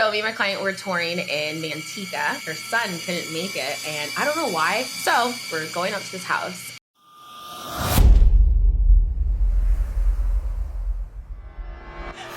So me and my client were touring in Manteca. Her son couldn't make it, and I don't know why. So we're going up to this house.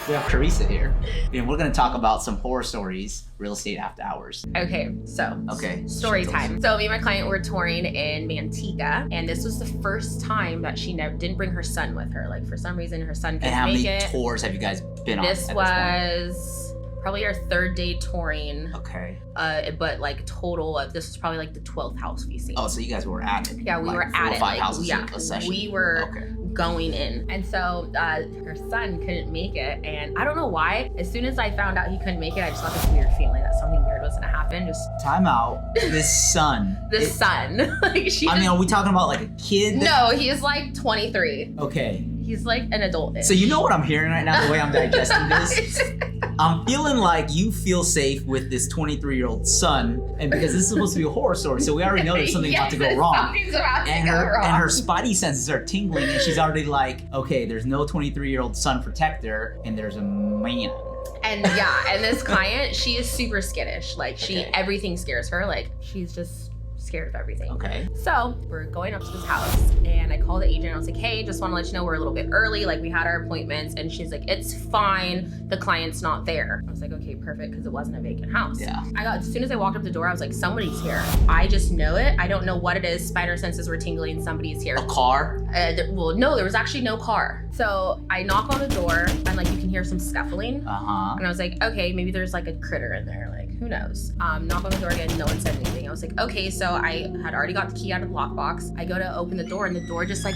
We have Carisa here, and we're going to talk about some horror stories, real estate after hours. Okay, story time. So me and my client were touring in Manteca, and this was the first time that she didn't bring her son with her. Like, for some reason, her son couldn't make it. And how many tours have you guys been on? This was probably our third day touring. Okay. But like total, this was probably like the 12th house we've seen. Oh, so you guys were at it. Yeah, we like were at 4 or 5 it. Like, houses yeah, a session. we were going in. And so her son couldn't make it. And I don't know why. As soon as I found out he couldn't make it, I just got this weird feeling that something weird was gonna happen. Just time out. This son. Son. Like, are we talking about like a kid? No, he's like 23. Okay. He's like an adult. So you know what I'm hearing right now, the way I'm digesting this? I'm feeling like you feel safe with this 23-year-old son, and because this is supposed to be a horror story, so we already know there's something about to go wrong. Something's about to go wrong. And her spidey senses are tingling, and she's already like, okay, there's no 23-year-old son protector, and there's a man. And yeah, and this client, she is super skittish. Like, everything scares her. Like, she's just scared of everything. Okay. So we're going up to this house, and I called the agent. I was like, hey, just want to let you know we're a little bit early. Like, we had our appointments. And she's like, it's fine. The client's not there. I was like, okay, perfect, because it wasn't a vacant house. Yeah. As soon as I walked up the door, I was like, somebody's here. I just know it. I don't know what it is. Spider senses were tingling. Somebody's here. A car? Well, no, there was actually no car. So I knock on the door, and like, you can hear some scuffling. And I was like, okay, maybe there's like a critter in there. Like, who knows? Knock on the door again. No one said anything. I was like, okay, so I had already got the key out of the lockbox. I go to open the door, and the door just like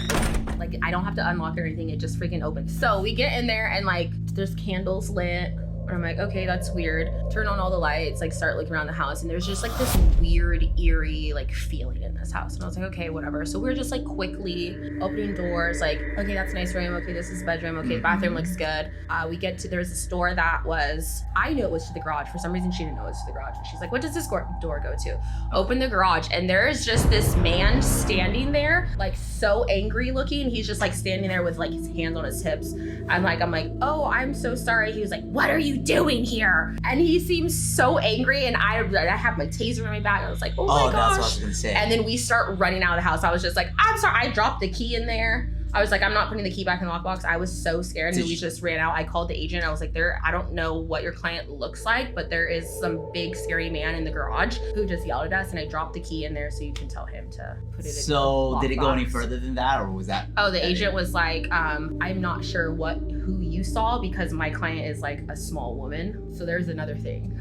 I don't have to unlock or anything. It just freaking opens. So we get in there, and like, there's candles lit. And I'm like, okay, that's weird. Turn on all the lights, like start looking around the house, and there's just like this weird, eerie like feeling in this house. And I was like, okay, whatever. So we're just like quickly opening doors, like, okay, that's a nice room. Okay, this is the bedroom. Okay, the bathroom looks good. We get to, there's a door that was, I knew it was to the garage. For some reason, she didn't know it was to the garage. And she's like, what does this door go to? Open the garage, and there is just this man standing there, like so angry looking. He's just like standing there with like his hands on his hips. I'm like, oh, I'm so sorry. He was like, what are you doing here? And he seems so angry, and I have my taser in my back. I was like, oh my gosh. That's what I was gonna say. And then we start running out of the house. I was just like, I'm sorry. I dropped the key in there. I was like, I'm not putting the key back in the lockbox. I was so scared, and we just ran out. I called the agent. I was like, I don't know what your client looks like, but there is some big scary man in the garage who just yelled at us, and I dropped the key in there so you can tell him to put it in the lockbox. Did it go any further than that, or was that? Oh, the agent was like, I'm not sure who you saw, because my client is like a small woman. So there's another thing.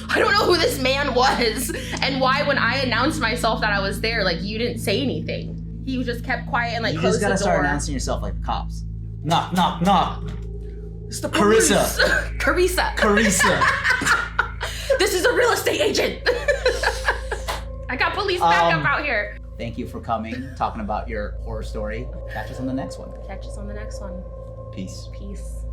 I don't know who this man was, and why when I announced myself that I was there, like, you didn't say anything. He just kept quiet and like closed the door. You just gotta start announcing yourself like the cops. Knock, knock, knock. It's the Carisa. Carisa. Carisa. This is a real estate agent. I got police backup out here. Thank you for coming, talking about your horror story. Catch us on the next one. Catch us on the next one. Peace. Peace.